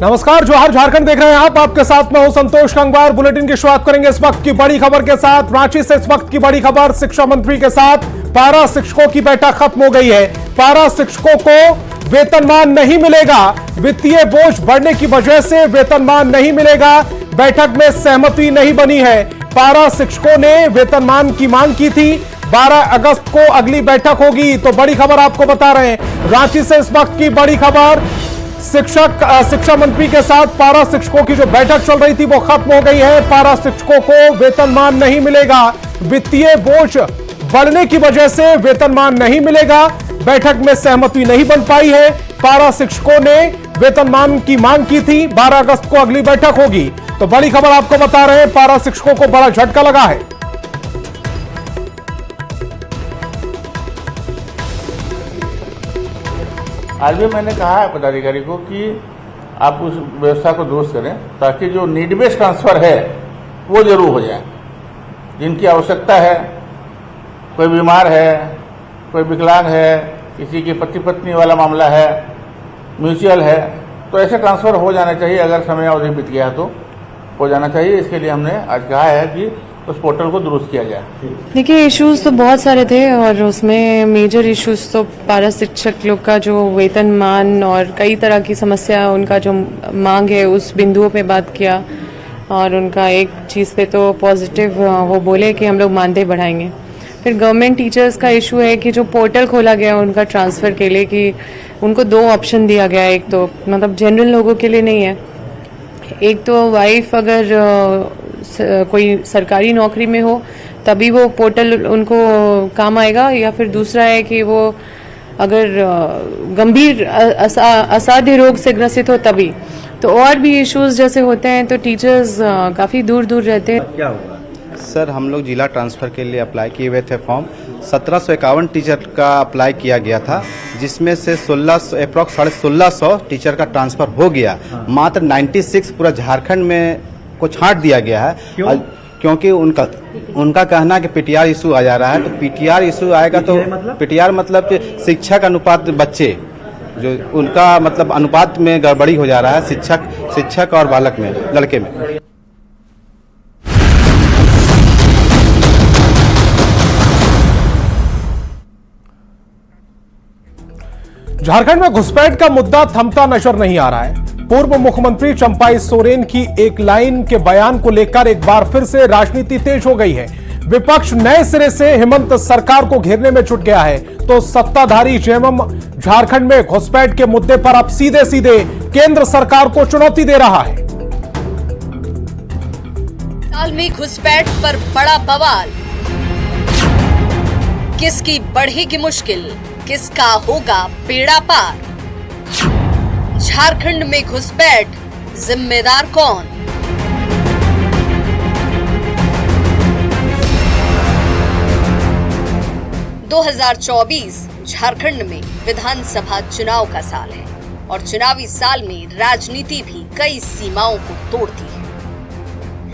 नमस्कार, जोहार झारखंड देख रहे हैं आप। आपके साथ में हूं संतोष गंगवार। बुलेटिन की शुरुआत करेंगे इस वक्त की बड़ी खबर के साथ। रांची से इस वक्त की बड़ी खबर, शिक्षा मंत्री के साथ पारा शिक्षकों की बैठक खत्म हो गई है। पारा शिक्षकों को वेतनमान नहीं मिलेगा, वित्तीय बोझ बढ़ने की वजह से वेतनमान नहीं मिलेगा। बैठक में सहमति नहीं बनी है। पारा शिक्षकों ने वेतनमान की मांग की थी। 12 अगस्त को अगली बैठक होगी। तो बड़ी खबर आपको बता रहे हैं, रांची से इस वक्त की बड़ी खबर, शिक्षा मंत्री के साथ पारा शिक्षकों की जो बैठक चल रही थी वो खत्म हो गई है। पारा शिक्षकों को वेतनमान नहीं मिलेगा, वित्तीय बोझ बढ़ने की वजह से वेतनमान नहीं मिलेगा। बैठक में सहमति नहीं बन पाई है। पारा शिक्षकों ने वेतनमान की मांग की थी। 12 अगस्त को अगली बैठक होगी। तो बड़ी खबर आपको बता रहे हैं, पारा शिक्षकों को बड़ा झटका लगा है। आज भी मैंने कहा है पदाधिकारी को कि आप उस व्यवस्था को दुरुस्त करें ताकि जो नीड बेस्ड ट्रांसफर है वो जरूर हो जाए। जिनकी आवश्यकता है, कोई बीमार है, कोई विकलांग है, किसी की पति पत्नी वाला मामला है, म्यूचुअल है, तो ऐसे ट्रांसफर हो जाना चाहिए। अगर समय अवधि बीत गया है तो हो जाना चाहिए। इसके लिए हमने आज कहा है कि उस पोर्टल को दुरुस्त किया जाए। देखिए, इश्यूज तो बहुत सारे थे और उसमें मेजर इश्यूज तो पारा शिक्षक लोग का जो वेतनमान और कई तरह की समस्या, उनका जो मांग है उस बिंदुओं पे बात किया। और उनका एक चीज़ पे तो पॉजिटिव वो बोले कि हम लोग मानदेय बढ़ाएंगे। फिर गवर्नमेंट टीचर्स का इशू है कि जो पोर्टल खोला गया उनका ट्रांसफ़र के लिए, कि उनको 2 ऑप्शन दिया गया। एक तो मतलब जनरल लोगों के लिए नहीं है, एक तो वाइफ अगर कोई सरकारी नौकरी में हो तभी वो पोर्टल उनको काम आएगा, या फिर दूसरा है कि वो अगर गंभीर असाध्य रोग से ग्रसित हो तभी। तो और भी इश्यूज जैसे होते हैं तो टीचर्स काफ़ी दूर दूर रहते हैं। क्या होगा सर? हम लोग जिला ट्रांसफ़र के लिए अप्लाई किए हुए थे फॉर्म। 1751 टीचर का अप्लाई किया गया था, जिसमें से 1600 टीचर का ट्रांसफ़र हो गया। मात्र 96 पूरा झारखंड में को छांट दिया गया है। क्योंकि उनका कहना है कि पीटीआर इशू आ जा रहा है। तो पीटीआर इशू आएगा तो पीटीआर मतलब कि शिक्षक अनुपात बच्चे, जो उनका मतलब अनुपात में गड़बड़ी हो जा रहा है शिक्षक और बालक में, लड़के में। झारखंड में घुसपैठ का मुद्दा थमता नजर नहीं आ रहा है। पूर्व मुख्यमंत्री चंपाई सोरेन की एक लाइन के बयान को लेकर एक बार फिर से राजनीति तेज हो गई है। विपक्ष नए सिरे से हेमंत सरकार को घेरने में जुट गया है, तो सत्ताधारी जेएमएम झारखंड में घुसपैठ के मुद्दे पर अब सीधे सीधे केंद्र सरकार को चुनौती दे रहा है। साल में घुसपैठ पर बड़ा बवाल, किसकी बढ़ेगी मुश्किल, किसका होगा बेड़ा पार। झारखंड में घुसपैठ, जिम्मेदार कौन? – 2024 झारखंड में विधानसभा चुनाव का साल है और चुनावी साल में राजनीति भी कई सीमाओं को तोड़ती है।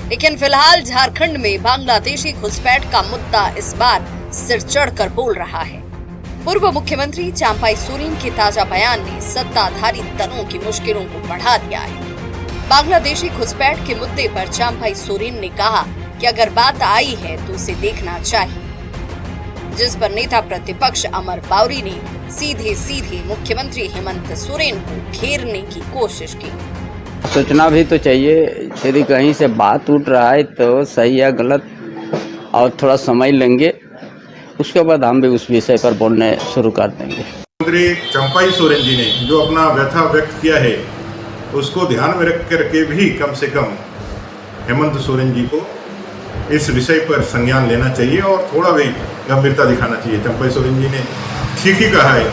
लेकिन फिलहाल झारखंड में बांग्लादेशी घुसपैठ का मुद्दा इस बार सिर चढ़कर बोल रहा है। पूर्व मुख्यमंत्री चंपाई सोरेन के ताजा बयान ने सत्ताधारी दलों की मुश्किलों को बढ़ा दिया है। बांग्लादेशी घुसपैठ के मुद्दे पर चंपाई सोरेन ने कहा कि अगर बात आई है तो उसे देखना चाहिए, जिस पर नेता प्रतिपक्ष अमर बावरी ने सीधे सीधे मुख्यमंत्री हेमंत सोरेन को घेरने की कोशिश की। सोचना भी तो चाहिए, यदि कहीं से बात उठ रहा है तो सही या गलत, और थोड़ा समय लेंगे, उसके बाद हम भी उस विषय पर बोलने शुरू कर देंगे। मंत्री चंपाई सोरेन जी ने जो अपना व्यथा व्यक्त किया है उसको ध्यान में रख करके भी कम से कम हेमंत सोरेन जी को इस विषय पर संज्ञान लेना चाहिए और थोड़ा भी गंभीरता दिखाना चाहिए। चंपाई सोरेन जी ने ठीक ही कहा है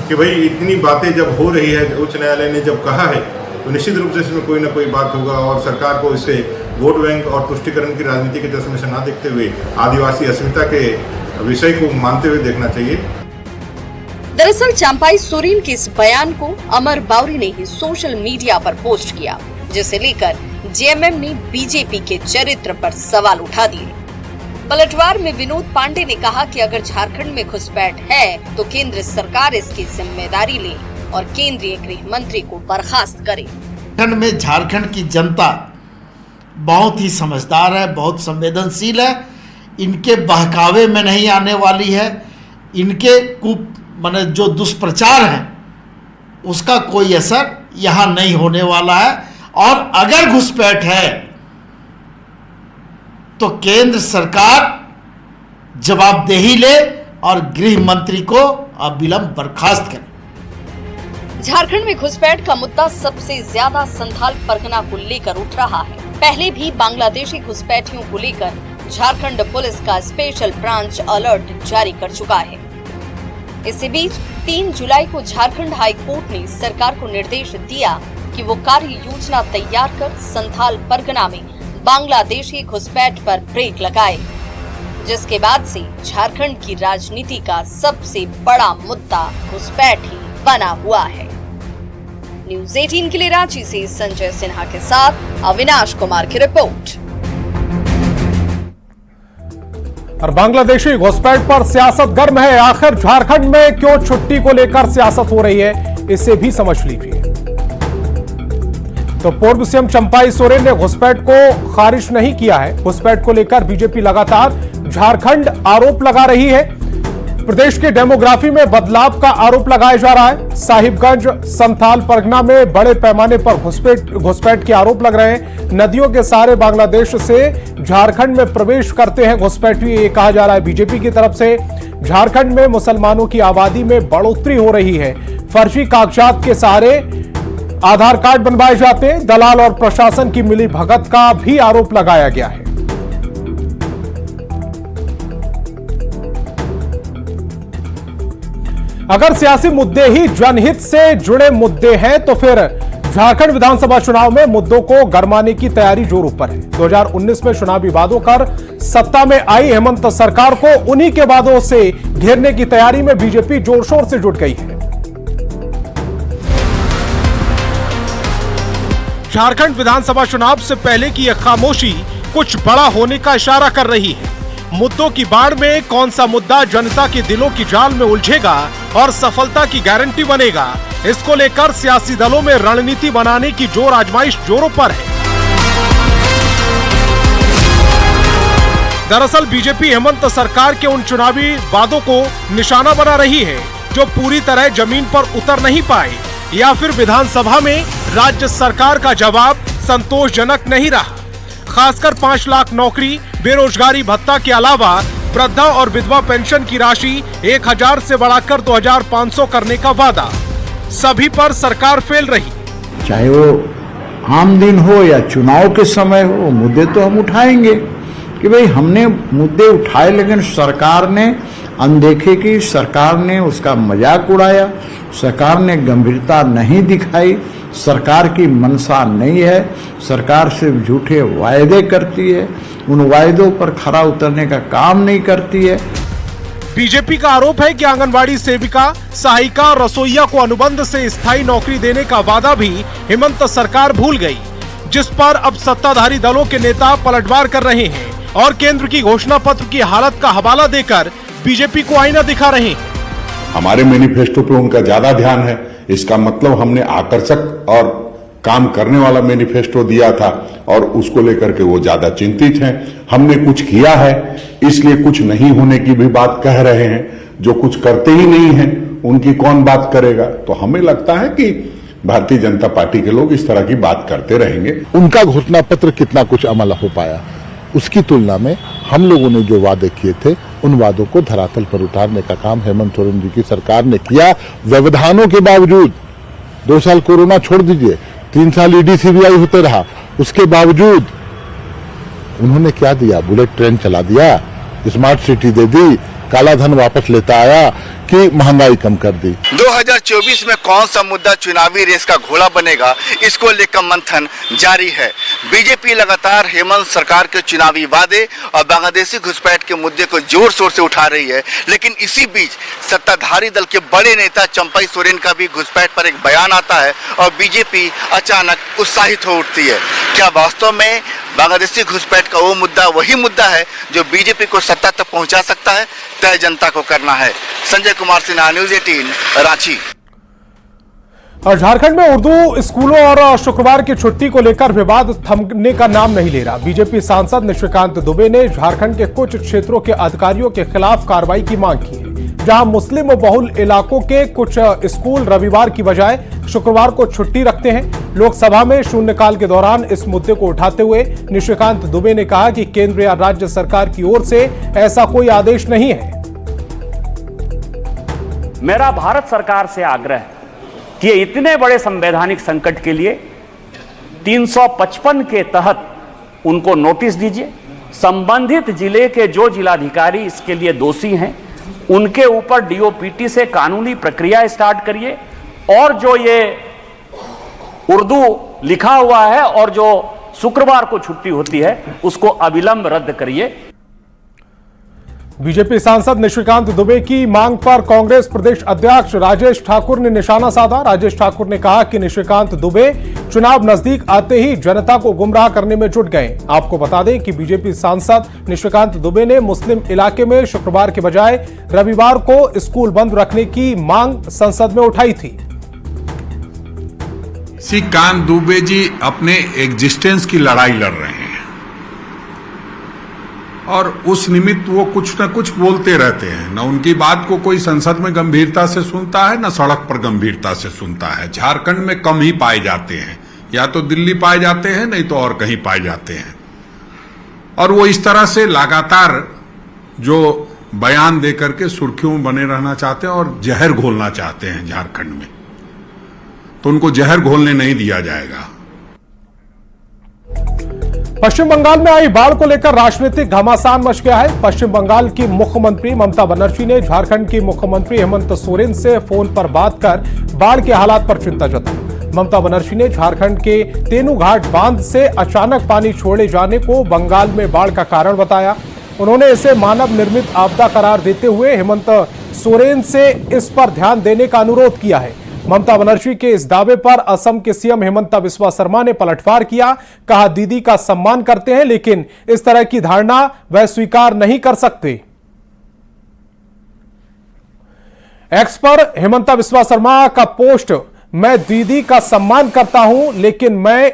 कि भाई इतनी बातें जब हो रही है, उच्च न्यायालय ने जब कहा है तो निश्चित रूप से इसमें कोई ना कोई बात होगा और सरकार को इसे वोट बैंक और तुष्टिकरण की राजनीति के चश्मे से ना देखते हुए आदिवासी अस्मिता के विषय को मानते हुए देखना चाहिए। दरअसल चंपाई सोरेन के इस बयान को अमर बावरी ने ही सोशल मीडिया पर पोस्ट किया, जिसे लेकर जेएमएम ने बीजेपी के चरित्र पर सवाल उठा दिए। पलटवार में विनोद पांडे ने कहा कि अगर झारखंड में घुसपैठ है तो केंद्र सरकार इसकी जिम्मेदारी ले और केंद्रीय गृह मंत्री को बर्खास्त करे। झारखंड में झारखंड की जनता बहुत ही समझदार है, बहुत संवेदनशील है। इनके बहकावे में नहीं आने वाली है। इनके माने जो दुष्प्रचार है उसका कोई असर यहाँ नहीं होने वाला है। और अगर घुसपैठ है तो केंद्र सरकार जवाबदेही ले और गृह मंत्री को अविलंब बर्खास्त करे। झारखंड में घुसपैठ का मुद्दा सबसे ज्यादा संथाल परगना को लेकर उठ रहा है। पहले भी बांग्लादेशी घुसपैठियों को लेकर झारखंड पुलिस का स्पेशल ब्रांच अलर्ट जारी कर चुका है। इसी बीच 3 जुलाई को झारखंड हाई कोर्ट ने सरकार को निर्देश दिया कि वो कार्य योजना तैयार कर संथाल परगना में बांग्लादेशी घुसपैठ पर ब्रेक लगाए, जिसके बाद से झारखंड की राजनीति का सबसे बड़ा मुद्दा घुसपैठ ही बना हुआ है। न्यूज़ 18 के लिए रांची से संजय सिन्हा के साथ अविनाश कुमार की रिपोर्ट। और बांग्लादेशी घुसपैठ पर सियासत गर्म है। आखिर झारखंड में क्यों छुट्टी को लेकर सियासत हो रही है, इसे भी समझ लीजिए। तो पूर्व सीएम चंपाई सोरेन ने घुसपैठ को खारिज नहीं किया है। घुसपैठ को लेकर बीजेपी लगातार झारखंड आरोप लगा रही है। प्रदेश के डेमोग्राफी में बदलाव का आरोप लगाया जा रहा है। साहिबगंज संथाल परगना में बड़े पैमाने पर घुसपैठ के आरोप लग रहे हैं। नदियों के सहारे बांग्लादेश से झारखंड में प्रवेश करते हैं घुसपैठी, ये कहा जा रहा है बीजेपी की तरफ से। झारखंड में मुसलमानों की आबादी में बढ़ोतरी हो रही है। फर्जी कागजात के सहारे आधार कार्ड बनवाए जाते हैं। दलाल और प्रशासन की मिलीभगत का भी आरोप लगाया गया है। अगर सियासी मुद्दे ही जनहित से जुड़े मुद्दे हैं तो फिर झारखंड विधानसभा चुनाव में मुद्दों को गरमाने की तैयारी जोरों पर है। 2019 में चुनावी वादों कर सत्ता में आई हेमंत सरकार को उन्हीं के वादों से घेरने की तैयारी में बीजेपी जोर शोर से जुट गई है। झारखंड विधानसभा चुनाव से पहले की यह खामोशी कुछ बड़ा होने का इशारा कर रही है। मुद्दों की बाढ़ में कौन सा मुद्दा जनता के दिलों की जाल में उलझेगा और सफलता की गारंटी बनेगा, इसको लेकर सियासी दलों में रणनीति बनाने की जोर आजमाइश जोरों पर है। दरअसल बीजेपी हेमंत सरकार के उन चुनावी वादों को निशाना बना रही है जो पूरी तरह जमीन पर उतर नहीं पाए, या फिर विधानसभा में राज्य सरकार का जवाब संतोषजनक नहीं रहा। खासकर 5 लाख नौकरी, बेरोजगारी भत्ता के अलावा वृद्धा और विधवा पेंशन की राशि 1000 से बढ़ाकर 2500 करने का वादा, सभी पर सरकार फेल रही। चाहे वो आम दिन हो या चुनाव के समय हो, मुद्दे तो हम उठाएंगे कि भाई हमने मुद्दे उठाए, लेकिन सरकार ने अनदेखे की, सरकार ने उसका मजाक उड़ाया, सरकार ने गंभीरता नहीं दिखाई, सरकार की मंशा नहीं है, सरकार सिर्फ झूठे वायदे करती है, उन वायदों पर खरा उतरने का काम नहीं करती है। बीजेपी का आरोप है कि आंगनवाड़ी सेविका, सहायिका और रसोइया को अनुबंध से स्थायी नौकरी देने का वादा भी हेमंत सरकार भूल गई, जिस पर अब सत्ताधारी दलों के नेता पलटवार कर रहे हैं और केंद्र की घोषणा पत्र की हालत का हवाला देकर बीजेपी को आईना दिखा रहे हैं। हमारे मैनिफेस्टो पे उनका ज्यादा ध्यान है, इसका मतलब हमने आकर्षक और काम करने वाला मैनिफेस्टो दिया था और उसको लेकर के वो ज्यादा चिंतित हैं। हमने कुछ किया है इसलिए कुछ नहीं होने की भी बात कह रहे हैं। जो कुछ करते ही नहीं है उनकी कौन बात करेगा? तो हमें लगता है कि भारतीय जनता पार्टी के लोग इस तरह की बात करते रहेंगे। उनका घोषणा पत्र कितना कुछ अमल हो पाया, उसकी तुलना में हम लोगों ने जो वादे किए थे उन वादों को धरातल पर उतारने का काम हेमंत सोरेन जी की सरकार ने किया। व्यवधानों के बावजूद 2 साल कोरोना छोड़ दीजिए, 3 साल ईडी सीबीआई होते रहा, उसके बावजूद उन्होंने क्या दिया? बुलेट ट्रेन चला दिया, स्मार्ट सिटी दे दी, काला धन वापस लेता आया कि महंगाई कम कर दी। 2024 में कौन सा मुद्दा चुनावी रेस का घोड़ा बनेगा, इसको लेकर मंथन जारी है। बीजेपी लगातार हेमंत सरकार के चुनावी वादे और बांग्लादेशी घुसपैठ के मुद्दे को जोर शोर से उठा रही है, लेकिन इसी बीच सत्ताधारी दल के बड़े नेता चंपाई सोरेन का भी घुसपैठ पर एक बयान आता है और बीजेपी अचानक उत्साहित हो उठती है। क्या वास्तव में बांग्लादेशी घुसपैठ का वो मुद्दा वही मुद्दा है जो बीजेपी को सत्ता तक पहुंचा सकता है? तय जनता को करना है। संजय कुमार सिन्हा, न्यूज़ 18, रांची। और झारखंड में उर्दू स्कूलों और शुक्रवार की छुट्टी को लेकर विवाद थमने का नाम नहीं ले रहा। बीजेपी सांसद निशिकांत दुबे ने झारखंड के कुछ क्षेत्रों के अधिकारियों के खिलाफ कार्रवाई की मांग की है। जहां मुस्लिम बहुल इलाकों के कुछ स्कूल रविवार की बजाय शुक्रवार को छुट्टी रखते हैं। लोकसभा में शून्यकाल के दौरान इस मुद्दे को उठाते हुए निशिकांत दुबे ने कहा कि केंद्र या राज्य सरकार की ओर से ऐसा कोई आदेश नहीं है। मेरा भारत सरकार से आग्रह है कि इतने बड़े संवैधानिक संकट के लिए 355 के तहत उनको नोटिस दीजिए। संबंधित जिले के जो जिलाधिकारी इसके लिए दोषी हैं उनके ऊपर डीओपीटी से कानूनी प्रक्रिया स्टार्ट करिए और जो ये उर्दू लिखा हुआ है और जो शुक्रवार को छुट्टी होती है उसको अविलंब रद्द करिए। बीजेपी सांसद निशिकांत दुबे की मांग पर कांग्रेस प्रदेश अध्यक्ष राजेश ठाकुर ने निशाना साधा। राजेश ठाकुर ने कहा कि निशिकांत दुबे चुनाव नजदीक आते ही जनता को गुमराह करने में जुट गए। आपको बता दें कि बीजेपी सांसद निशिकांत दुबे ने मुस्लिम इलाके में शुक्रवार के बजाय रविवार को स्कूल बंद रखने की मांग संसद में उठाई थी। निशिकांत दुबे जी अपने एग्जिस्टेंस की लड़ाई लड़ रहे हैं और उस निमित्त वो कुछ न कुछ बोलते रहते हैं। न उनकी बात को कोई संसद में गंभीरता से सुनता है, न सड़क पर गंभीरता से सुनता है। झारखंड में कम ही पाए जाते हैं, या तो दिल्ली पाए जाते हैं नहीं तो और कहीं पाए जाते हैं। और वो इस तरह से लगातार जो बयान देकर के सुर्खियों में बने रहना चाहते हैं और जहर घोलना चाहते हैं झारखंड में, तो उनको जहर घोलने नहीं दिया जाएगा। पश्चिम बंगाल में आई बाढ़ को लेकर राजनीतिक घमासान मच गया है। पश्चिम बंगाल की मुख्यमंत्री ममता बनर्जी ने झारखंड की मुख्यमंत्री हेमंत सोरेन से फोन पर बात कर बाढ़ के हालात पर चिंता जताई। ममता बनर्जी ने झारखंड के तेनूघाट बांध से अचानक पानी छोड़े जाने को बंगाल में बाढ़ का कारण बताया। उन्होंने इसे मानव निर्मित आपदा करार देते हुए हेमंत सोरेन से इस पर ध्यान देने का अनुरोध किया है। ममता बनर्जी के इस दावे पर असम के सीएम हेमंत बिस्वा शर्मा ने पलटवार किया। कहा, दीदी का सम्मान करते हैं लेकिन इस तरह की धारणा वह स्वीकार नहीं कर सकते। एक्स पर हेमंत बिस्वा शर्मा का पोस्ट, मैं दीदी का सम्मान करता हूं लेकिन मैं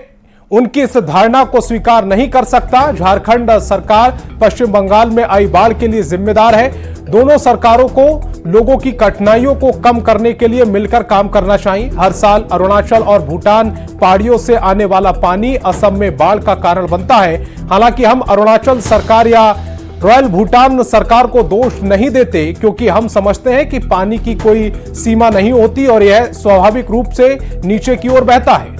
उनकी इस धारणा को स्वीकार नहीं कर सकता। झारखंड सरकार पश्चिम बंगाल में आई बाढ़ के लिए जिम्मेदार है। दोनों सरकारों को लोगों की कठिनाइयों को कम करने के लिए मिलकर काम करना चाहिए। हर साल अरुणाचल और भूटान पहाड़ियों से आने वाला पानी असम में बाढ़ का कारण बनता है। हालांकि हम अरुणाचल सरकार या रॉयल भूटान सरकार को दोष नहीं देते, क्योंकि हम समझते हैं कि पानी की कोई सीमा नहीं होती और यह स्वाभाविक रूप से नीचे की ओर बहता है।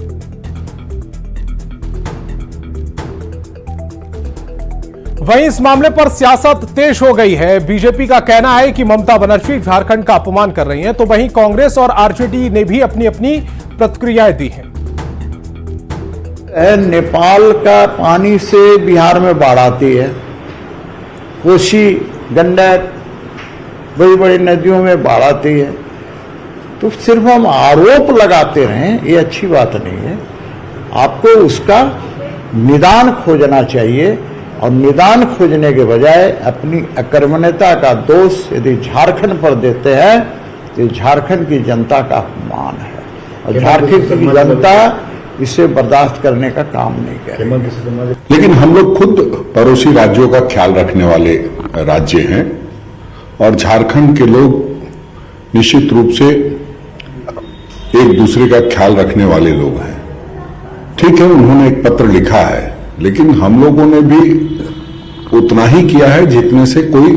वहीं इस मामले पर सियासत तेज हो गई है। बीजेपी का कहना है कि ममता बनर्जी झारखंड का अपमान कर रही हैं, तो वहीं कांग्रेस और आरजेडी ने भी अपनी अपनी प्रतिक्रियाएं दी हैं। नेपाल का पानी से बिहार में बाढ़ आती है, कोसी, गंडक, बड़ी बड़ी नदियों में बाढ़ आती है, तो सिर्फ हम आरोप लगाते रहें ये अच्छी बात नहीं है। आपको उसका निदान खोजना चाहिए और निदान खोजने के बजाय अपनी अकर्मण्यता का दोष यदि झारखंड पर देते हैं तो झारखंड की जनता का अपमान है और झारखंड की जनता इसे बर्दाश्त करने का काम नहीं करेगी। लेकिन हम लोग खुद पड़ोसी राज्यों का ख्याल रखने वाले राज्य हैं और झारखंड के लोग निश्चित रूप से एक दूसरे का ख्याल रखने वाले लोग हैं। ठीक है, उन्होंने एक पत्र लिखा है, लेकिन हम लोगों ने भी उतना ही किया है जितने से कोई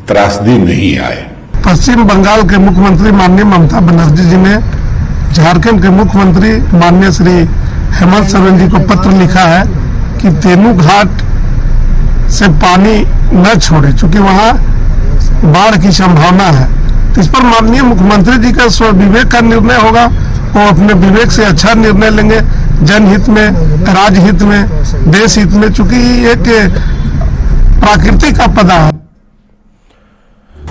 त्रासदी नहीं आए। पश्चिम बंगाल के मुख्यमंत्री माननीय ममता बनर्जी जी ने झारखंड के मुख्यमंत्री माननीय श्री हेमंत सोरेन जी को पत्र लिखा है कि तेनूघाट से पानी न छोड़े, चूंकि वहां बाढ़ की संभावना है। तो इस पर माननीय मुख्यमंत्री जी का स्वविवेक का निर्णय होगा, वो अपने विवेक से अच्छा निर्णय लेंगे, जनहित में, राज्यहित में, देश हित में, चूंकि एक प्राकृतिक आपदा है।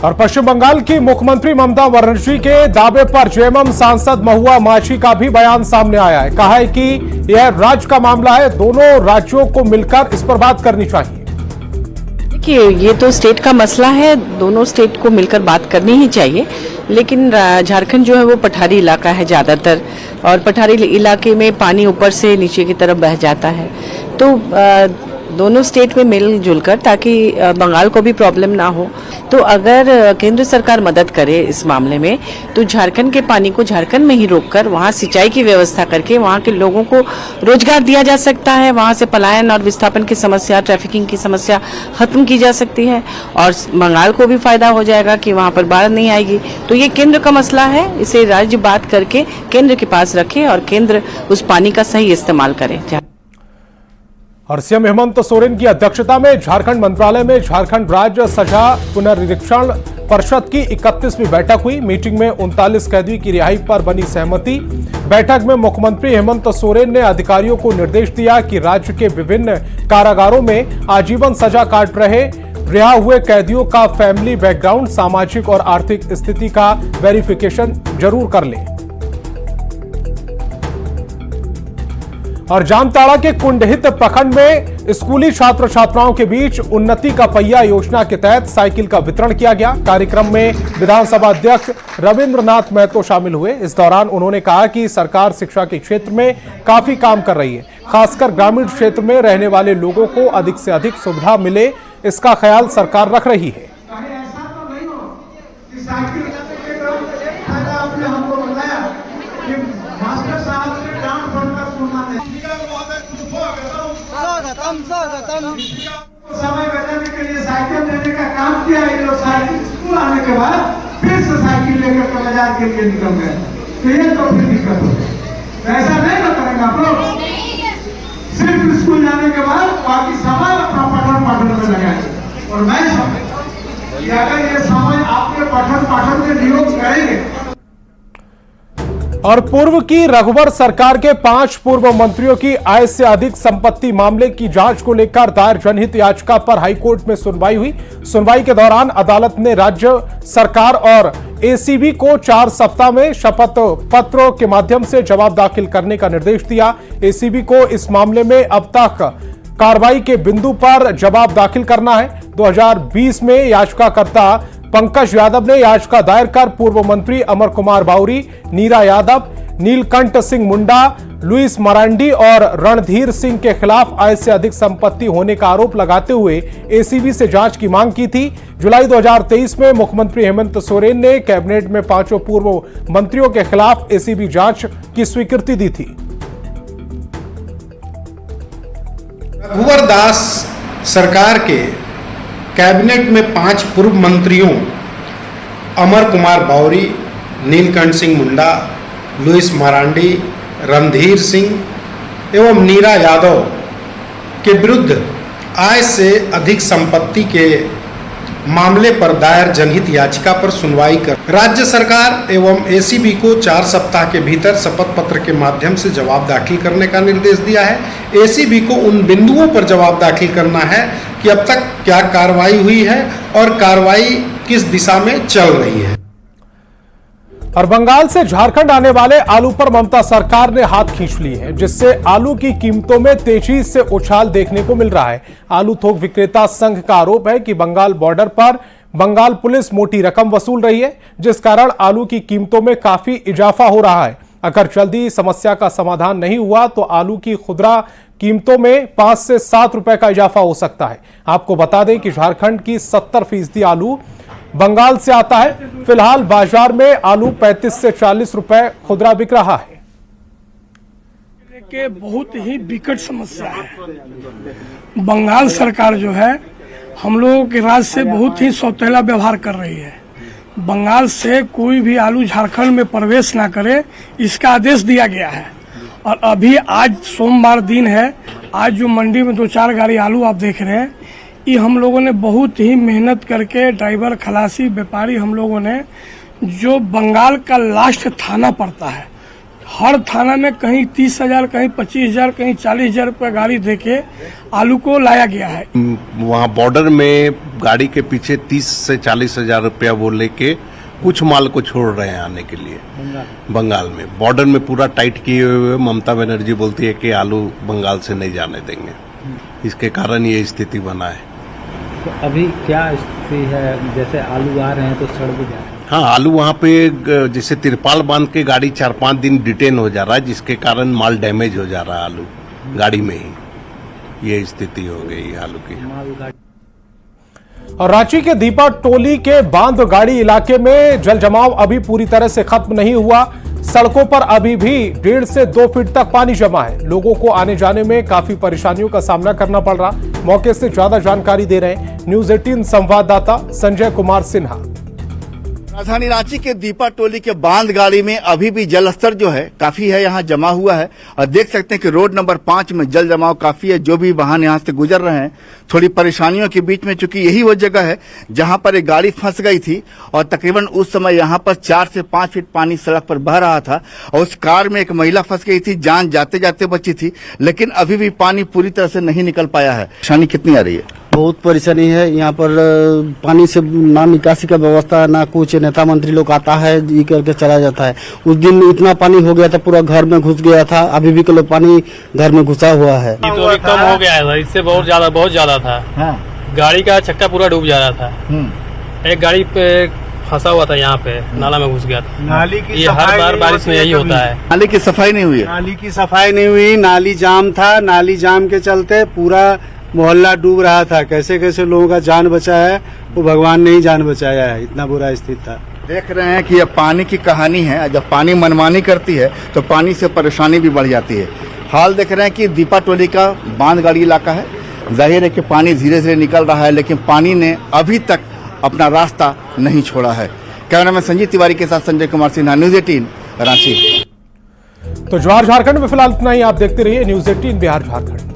और पश्चिम बंगाल की मुख्यमंत्री ममता बनर्जी के दावे पर जेएमएम सांसद महुआ मांझी का भी बयान सामने आया है। कहा है कि यह राज्य का मामला है, दोनों राज्यों को मिलकर इस पर बात करनी चाहिए। देखिए, ये तो स्टेट का मसला है, दोनों स्टेट को मिलकर बात करनी ही चाहिए। लेकिन झारखंड जो है वो पठारी इलाका है ज़्यादातर, और पठारी इलाके में पानी ऊपर से नीचे की तरफ बह जाता है। तो दोनों स्टेट में मिलजुल कर, ताकि बंगाल को भी प्रॉब्लम ना हो, तो अगर केंद्र सरकार मदद करे इस मामले में, तो झारखंड के पानी को झारखंड में ही रोककर वहाँ सिंचाई की व्यवस्था करके वहाँ के लोगों को रोजगार दिया जा सकता है। वहाँ से पलायन और विस्थापन की समस्या, ट्रैफिकिंग की समस्या खत्म की जा सकती है, और बंगाल को भी फायदा हो जाएगा कि वहाँ पर बाढ़ नहीं आएगी। तो ये केंद्र का मसला है, इसे राज्य बात करके केंद्र के पास रखे और केंद्र उस पानी का सही इस्तेमाल करे। और सीएम हेमंत सोरेन की अध्यक्षता में झारखंड मंत्रालय में झारखंड राज्य सजा पुनर्निरीक्षण परिषद की 31वीं बैठक हुई। मीटिंग में 39 कैदियों की रिहाई पर बनी सहमति। बैठक में मुख्यमंत्री हेमंत सोरेन ने अधिकारियों को निर्देश दिया कि राज्य के विभिन्न कारागारों में आजीवन सजा काट रहे रिहा हुए कैदियों का फैमिली बैकग्राउंड, सामाजिक और आर्थिक स्थिति का वेरिफिकेशन जरूर कर ले। और जामताड़ा के कुंडहित प्रखंड में स्कूली छात्र छात्राओं के बीच उन्नति का पहिया योजना के तहत साइकिल का वितरण किया गया। कार्यक्रम में विधानसभा अध्यक्ष रविंद्रनाथ महतो शामिल हुए। इस दौरान उन्होंने कहा कि सरकार शिक्षा के क्षेत्र में काफी काम कर रही है, खासकर ग्रामीण क्षेत्र में रहने वाले लोगों को अधिक से अधिक सुविधा मिले, इसका ख्याल सरकार रख रही है। समय बचाने के लिए साइकिल देने का काम किया है। लोग साइकिल स्कूल आने के बाद फिर से साइकिल लेकर के बाजार के लिए निकल गए, तो ये तो फिर दिक्कत हो। ऐसा नहीं ना करेंगे आप लोग। सिर्फ स्कूल जाने के बाद बाकी समय अपना पठन में लगाएंगे। और मैं समझता हूं कि अगर ये समय आपके पठन में नियोग करेंगे। और पूर्व की रघुवर सरकार के 5 पूर्व मंत्रियों की आय से अधिक संपत्ति मामले की जांच को लेकर दायर जनहित याचिका पर हाईकोर्ट में सुनवाई हुई। सुनवाई के दौरान अदालत ने राज्य सरकार और एसीबी को 4 सप्ताह में शपथ पत्रों के माध्यम से जवाब दाखिल करने का निर्देश दिया। एसीबी को इस मामले में अब तक कार्रवाई के बिंदु पर जवाब दाखिल करना है। 2020 में याचिकाकर्ता पंकज यादव ने याचिका दायर कर पूर्व मंत्री अमर कुमार बाउरी, नीरा यादव, नीलकंठ सिंह मुंडा, लुइस मरांडी और रणधीर सिंह के खिलाफ आय से अधिक संपत्ति होने का आरोप लगाते हुए एसीबी से जांच की मांग की थी। जुलाई 2023 में मुख्यमंत्री हेमंत सोरेन ने कैबिनेट में 5 पूर्व मंत्रियों के खिलाफ एसीबी जांच की स्वीकृति दी थी। रघुवर दास सरकार के कैबिनेट में 5 पूर्व मंत्रियों अमर कुमार बाउरी, नीलकंठ सिंह मुंडा, लुइस मरांडी, रणधीर सिंह एवं नीरा यादव के विरुद्ध आय से अधिक संपत्ति के मामले पर दायर जनहित याचिका पर सुनवाई कर राज्य सरकार एवं एसीबी को 4 सप्ताह के भीतर शपथ पत्र के माध्यम से जवाब दाखिल करने का निर्देश दिया है। एसीबी को उन बिंदुओं पर जवाब दाखिल करना है कि अब तक क्या कार्रवाई हुई है और कार्रवाई किस दिशा में चल रही है। और बंगाल से झारखंड आने वाले आलू पर ममता सरकार ने हाथ खींच ली है, जिससे आलू की कीमतों में तेजी से उछाल देखने को मिल रहा है। आलू थोक विक्रेता संघ का आरोप है कि बंगाल बॉर्डर पर बंगाल पुलिस मोटी रकम वसूल रही है, जिस कारण आलू की कीमतों में काफी इजाफा हो रहा है। अगर जल्दी समस्या का समाधान नहीं हुआ तो आलू की खुदरा कीमतों में 5 से 7 रुपए का इजाफा हो सकता है। आपको बता दें कि झारखंड की 70% आलू बंगाल से आता है। फिलहाल बाजार में आलू 35 से 40 रुपए खुदरा बिक रहा है। के बहुत ही विकट समस्या है। बंगाल सरकार जो है हम लोगों के राज्य से बहुत ही सौतेला व्यवहार कर रही है। बंगाल से कोई भी आलू झारखंड में प्रवेश ना करे, इसका आदेश दिया गया है। और अभी आज सोमवार दिन है, आज जो मंडी में 2-4 गाड़ी आलू आप देख रहे हैं, ये हम लोगों ने बहुत ही मेहनत करके ड्राइवर, खलासी, व्यापारी हम लोगों ने, जो बंगाल का लास्ट थाना पड़ता है, हर थाना में कहीं 30,000, कहीं 25,000, कहीं 40,000 रुपये गाड़ी देके आलू को लाया गया है। वहाँ बॉर्डर में गाड़ी के पीछे 30 से 40,000 रुपया वो लेके कुछ माल को छोड़ रहे हैं आने के लिए। बंगाल में बॉर्डर में पूरा टाइट किए हुए ममता बनर्जी बोलती है कि आलू बंगाल से नहीं जाने देंगे। इसके कारण ये स्थिति बना है। तो अभी क्या स्थिति है? जैसे आलू आ रहे हैं तो सड़ भी जा रहे हैं। हाँ, आलू वहाँ पे जैसे तिरपाल बांध के गाड़ी 4-5 दिन डिटेन हो जा रहा है, जिसके कारण माल डैमेज हो जा रहा है आलू गाड़ी में ही। ये स्थिति हो गई आलू की। और रांची के दीपा टोली के बांध गाड़ी इलाके में जल जमाव अभी पूरी तरह से खत्म नहीं हुआ। सड़कों पर अभी भी 1.5 से 2 फीट तक पानी जमा है। लोगों को आने जाने में काफी परेशानियों का सामना करना पड़ रहा। मौके से ज्यादा जानकारी दे रहे हैं न्यूज 18 संवाददाता संजय कुमार सिन्हा। राजधानी रांची के दीपा टोली के बांध गाड़ी में अभी भी जलस्तर जो है काफी है, यहाँ जमा हुआ है। और देख सकते हैं कि रोड नंबर 5 में जल जमाव काफी है। जो भी वाहन यहाँ से गुजर रहे हैं थोड़ी परेशानियों के बीच में, चूंकि यही वो जगह है जहां पर एक गाड़ी फंस गई थी और तकरीबन उस समय यहाँ पर 4 से 5 फीट पानी सड़क पर बह रहा था और उस कार में एक महिला फंस गई थी। जान जाते जाते बची थी, लेकिन अभी भी पानी पूरी तरह से नहीं निकल पाया है। परेशानी कितनी आ रही है? बहुत परेशानी है यहाँ पर। पानी से ना निकासी का व्यवस्था, ना कुछ। नेता मंत्री लोग आता है ये करके चला जाता है। उस दिन इतना पानी हो गया था, पूरा घर में घुस गया था। अभी भी कल पानी घर में घुसा हुआ है। ये तो अभी कम हो गया है, इससे बहुत ज्यादा था। हाँ। गाड़ी का चक्का पूरा डूब जा रहा था। एक गाड़ी पे फंसा हुआ था, यहाँ पे नाला में घुस गया था। नाली की ये हर बार बारिश में यही होता है। नाली की सफाई नहीं हुई है। नाली की सफाई नहीं हुई, नाली जाम था। नाली जाम के चलते पूरा मोहल्ला डूब रहा था। कैसे कैसे लोगों का जान बचा है वो भगवान ने ही जान बचाया है। इतना बुरा स्थिति था। देख रहे हैं कि यह पानी की कहानी है। जब पानी मनमानी करती है तो पानी से परेशानी भी बढ़ जाती है। हाल देख रहे हैं कि दीपा टोली का बांधगाड़ी इलाका है। जाहिर है कि पानी धीरे धीरे निकल रहा है, लेकिन पानी ने अभी तक अपना रास्ता नहीं छोड़ा है। कैमरामैन संजीव तिवारी के साथ संजय कुमार सिन्हा, न्यूज 18 रांची। तो ज्वार झारखंड में फिलहाल इतना ही। आप देखते रहिए न्यूज 18 बिहार झारखंड।